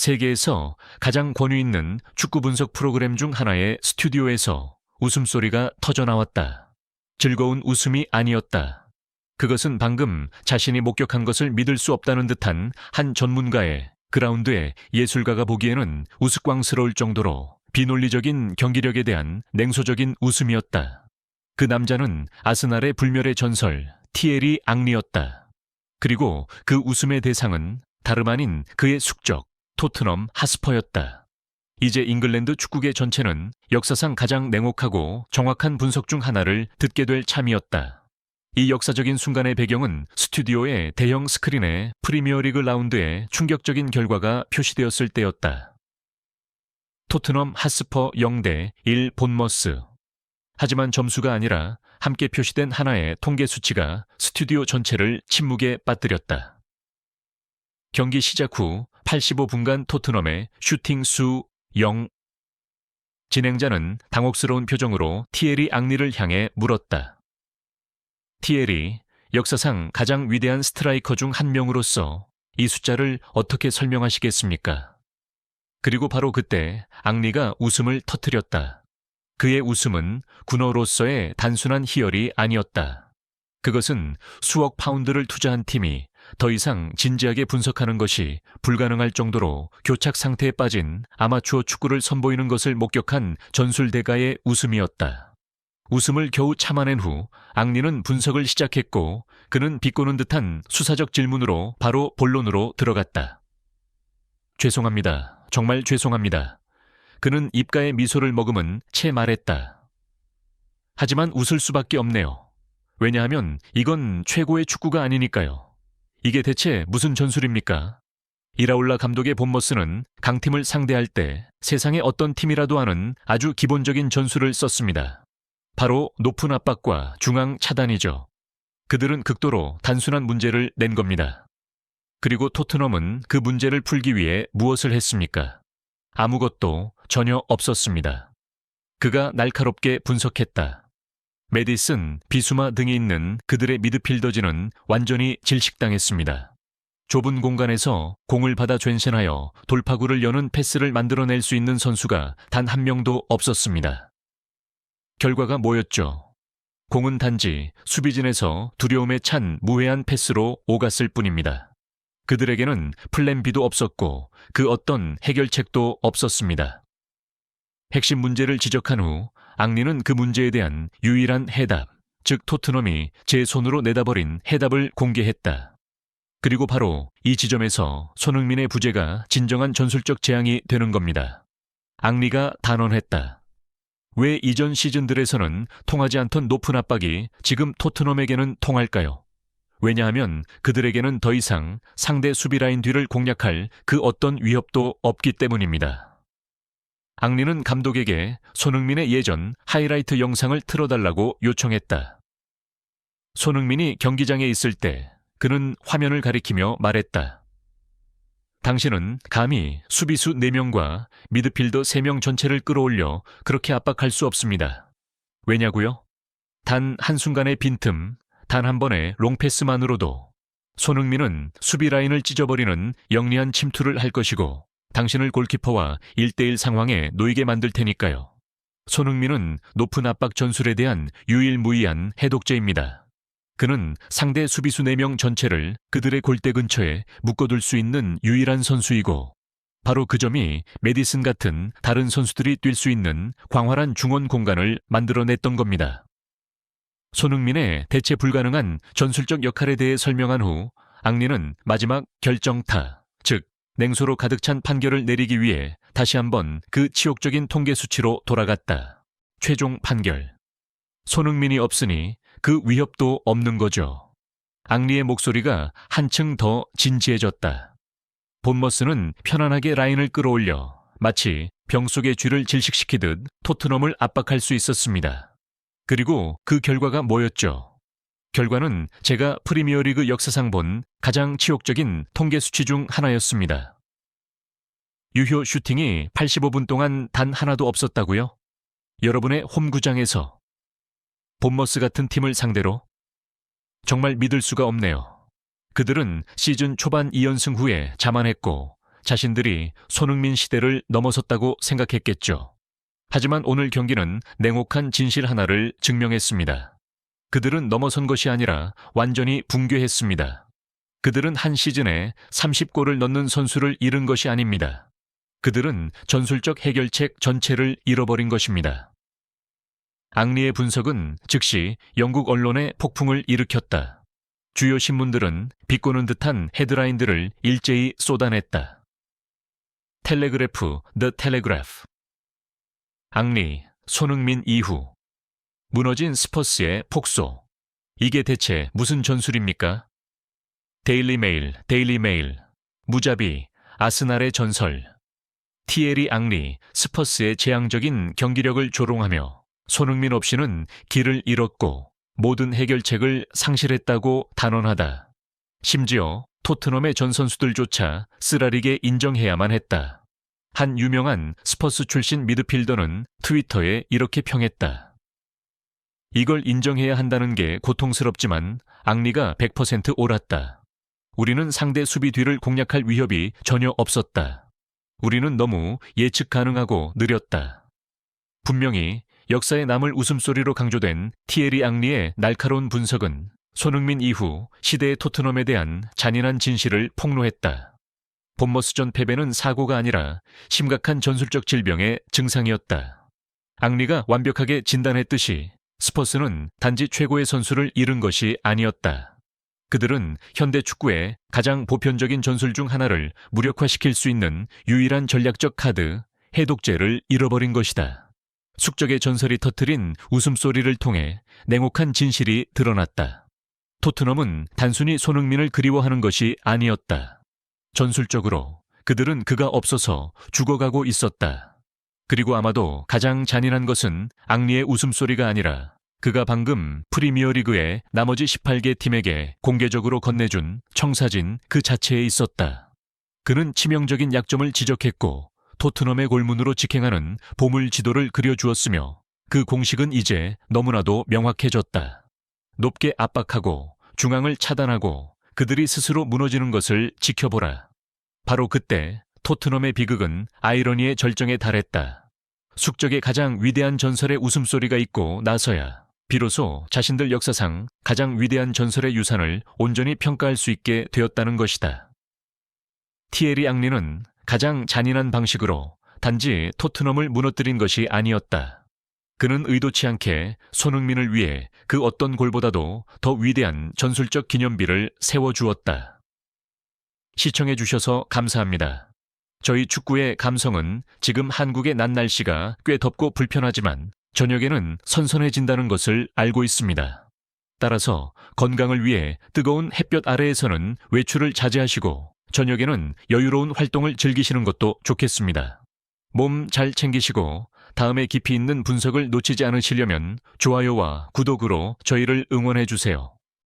세계에서 가장 권위 있는 축구 분석 프로그램 중 하나의 스튜디오에서 웃음소리가 터져나왔다. 즐거운 웃음이 아니었다. 그것은 방금 자신이 목격한 것을 믿을 수 없다는 듯한 한 전문가의 그라운드의 예술가가 보기에는 우스꽝스러울 정도로 비논리적인 경기력에 대한 냉소적인 웃음이었다. 그 남자는 아스날의 불멸의 전설 티에리 앙리였다. 그리고 그 웃음의 대상은 다름 아닌 그의 숙적 토트넘 하스퍼였다. 이제 잉글랜드 축구계 전체는 역사상 가장 냉혹하고 정확한 분석 중 하나를 듣게 될 참이었다. 이 역사적인 순간의 배경은 스튜디오의 대형 스크린에 프리미어리그 라운드의 충격적인 결과가 표시되었을 때였다. 토트넘 하스퍼 0대1 본머스. 하지만 점수가 아니라 함께 표시된 하나의 통계 수치가 스튜디오 전체를 침묵에 빠뜨렸다. 경기 시작 후 85분간 토트넘의 슈팅 수 0. 진행자는 당혹스러운 표정으로 티에리 앙리를 향해 물었다. 티에리, 역사상 가장 위대한 스트라이커 중 한 명으로서 이 숫자를 어떻게 설명하시겠습니까? 그리고 바로 그때 앙리가 웃음을 터뜨렸다. 그의 웃음은 군어로서의 단순한 희열이 아니었다. 그것은 수억 파운드를 투자한 팀이 더 이상 진지하게 분석하는 것이 불가능할 정도로 교착 상태에 빠진 아마추어 축구를 선보이는 것을 목격한 전술대가의 웃음이었다. 웃음을 겨우 참아낸 후 앙리는 분석을 시작했고 그는 비꼬는 듯한 수사적 질문으로 바로 본론으로 들어갔다. 죄송합니다. 정말 죄송합니다. 그는 입가에 미소를 머금은 채 말했다. 하지만 웃을 수밖에 없네요. 왜냐하면 이건 최고의 축구가 아니니까요. 이게 대체 무슨 전술입니까? 이라올라 감독의 본머스는 강팀을 상대할 때 세상의 어떤 팀이라도 하는 아주 기본적인 전술을 썼습니다. 바로 높은 압박과 중앙 차단이죠. 그들은 극도로 단순한 문제를 낸 겁니다. 그리고 토트넘은 그 문제를 풀기 위해 무엇을 했습니까? 아무것도 전혀 없었습니다. 그가 날카롭게 분석했다. 메디슨, 비수마 등이 있는 그들의 미드필더진은 완전히 질식당했습니다. 좁은 공간에서 공을 받아 촨신하여 돌파구를 여는 패스를 만들어낼 수 있는 선수가 단 한 명도 없었습니다. 결과가 뭐였죠? 공은 단지 수비진에서 두려움에 찬 무해한 패스로 오갔을 뿐입니다. 그들에게는 플랜 B도 없었고 그 어떤 해결책도 없었습니다. 핵심 문제를 지적한 후 앙리는 그 문제에 대한 유일한 해답, 즉 토트넘이 제 손으로 내다버린 해답을 공개했다. 그리고 바로 이 지점에서 손흥민의 부재가 진정한 전술적 재앙이 되는 겁니다. 앙리가 단언했다. 왜 이전 시즌들에서는 통하지 않던 높은 압박이 지금 토트넘에게는 통할까요? 왜냐하면 그들에게는 더 이상 상대 수비라인 뒤를 공략할 그 어떤 위협도 없기 때문입니다. 앙리는 감독에게 손흥민의 예전 하이라이트 영상을 틀어달라고 요청했다. 손흥민이 경기장에 있을 때 그는 화면을 가리키며 말했다. 당신은 감히 수비수 4명과 미드필더 3명 전체를 끌어올려 그렇게 압박할 수 없습니다. 왜냐고요? 단 한순간의 빈틈, 단 한 번의 롱패스만으로도 손흥민은 수비 라인을 찢어버리는 영리한 침투를 할 것이고 당신을 골키퍼와 1대1 상황에 놓이게 만들 테니까요. 손흥민은 높은 압박 전술에 대한 유일무이한 해독제입니다. 그는 상대 수비수 4명 전체를 그들의 골대 근처에 묶어둘 수 있는 유일한 선수이고 바로 그 점이 메디슨 같은 다른 선수들이 뛸 수 있는 광활한 중원 공간을 만들어냈던 겁니다. 손흥민의 대체 불가능한 전술적 역할에 대해 설명한 후 앙리는 마지막 결정타, 즉 냉소로 가득 찬 판결을 내리기 위해 다시 한번 그 치욕적인 통계 수치로 돌아갔다. 최종 판결. 손흥민이 없으니 그 위협도 없는 거죠. 앙리의 목소리가 한층 더 진지해졌다. 본머스는 편안하게 라인을 끌어올려 마치 병 속의 쥐를 질식시키듯 토트넘을 압박할 수 있었습니다. 그리고 그 결과가 뭐였죠? 결과는 제가 프리미어리그 역사상 본 가장 치욕적인 통계 수치 중 하나였습니다. 유효 슈팅이 85분 동안 단 하나도 없었다고요? 여러분의 홈구장에서 본머스 같은 팀을 상대로? 정말 믿을 수가 없네요. 그들은 시즌 초반 2연승 후에 자만했고 자신들이 손흥민 시대를 넘어섰다고 생각했겠죠. 하지만 오늘 경기는 냉혹한 진실 하나를 증명했습니다. 그들은 넘어선 것이 아니라 완전히 붕괴했습니다. 그들은 한 시즌에 30골을 넣는 선수를 잃은 것이 아닙니다. 그들은 전술적 해결책 전체를 잃어버린 것입니다. 앙리의 분석은 즉시 영국 언론에 폭풍을 일으켰다. 주요 신문들은 비꼬는 듯한 헤드라인들을 일제히 쏟아냈다. 텔레그래프, The Telegraph. 앙리, 손흥민 이후. 무너진 스퍼스의 폭소. 이게 대체 무슨 전술입니까? 데일리 메일. 무자비, 아스날의 전설. 티에리 앙리, 스퍼스의 재앙적인 경기력을 조롱하며 손흥민 없이는 길을 잃었고 모든 해결책을 상실했다고 단언하다. 심지어 토트넘의 전 선수들조차 쓰라리게 인정해야만 했다. 한 유명한 스퍼스 출신 미드필더는 트위터에 이렇게 평했다. 이걸 인정해야 한다는 게 고통스럽지만 앙리가 100% 옳았다. 우리는 상대 수비 뒤를 공략할 위협이 전혀 없었다. 우리는 너무 예측 가능하고 느렸다. 분명히 역사에 남을 웃음소리로 강조된 티에리 앙리의 날카로운 분석은 손흥민 이후 시대의 토트넘에 대한 잔인한 진실을 폭로했다. 본머스전 패배는 사고가 아니라 심각한 전술적 질병의 증상이었다. 앙리가 완벽하게 진단했듯이 스퍼스는 단지 최고의 선수를 잃은 것이 아니었다. 그들은 현대 축구의 가장 보편적인 전술 중 하나를 무력화시킬 수 있는 유일한 전략적 카드, 해독제를 잃어버린 것이다. 숙적의 전설이 터뜨린 웃음소리를 통해 냉혹한 진실이 드러났다. 토트넘은 단순히 손흥민을 그리워하는 것이 아니었다. 전술적으로 그들은 그가 없어서 죽어가고 있었다. 그리고 아마도 가장 잔인한 것은 앙리의 웃음소리가 아니라 그가 방금 프리미어리그의 나머지 18개 팀에게 공개적으로 건네준 청사진 그 자체에 있었다. 그는 치명적인 약점을 지적했고 토트넘의 골문으로 직행하는 보물 지도를 그려주었으며 그 공식은 이제 너무나도 명확해졌다. 높게 압박하고 중앙을 차단하고 그들이 스스로 무너지는 것을 지켜보라. 바로 그때 토트넘의 비극은 아이러니의 절정에 달했다. 숙적의 가장 위대한 전설의 웃음소리가 있고 나서야 비로소 자신들 역사상 가장 위대한 전설의 유산을 온전히 평가할 수 있게 되었다는 것이다. 티에리 앙리는 가장 잔인한 방식으로 단지 토트넘을 무너뜨린 것이 아니었다. 그는 의도치 않게 손흥민을 위해 그 어떤 골보다도 더 위대한 전술적 기념비를 세워주었다. 시청해주셔서 감사합니다. 저희 축구의 감성은 지금 한국의 낮 날씨가 꽤 덥고 불편하지만 저녁에는 선선해진다는 것을 알고 있습니다. 따라서 건강을 위해 뜨거운 햇볕 아래에서는 외출을 자제하시고 저녁에는 여유로운 활동을 즐기시는 것도 좋겠습니다. 몸 잘 챙기시고 다음에 깊이 있는 분석을 놓치지 않으시려면 좋아요와 구독으로 저희를 응원해 주세요.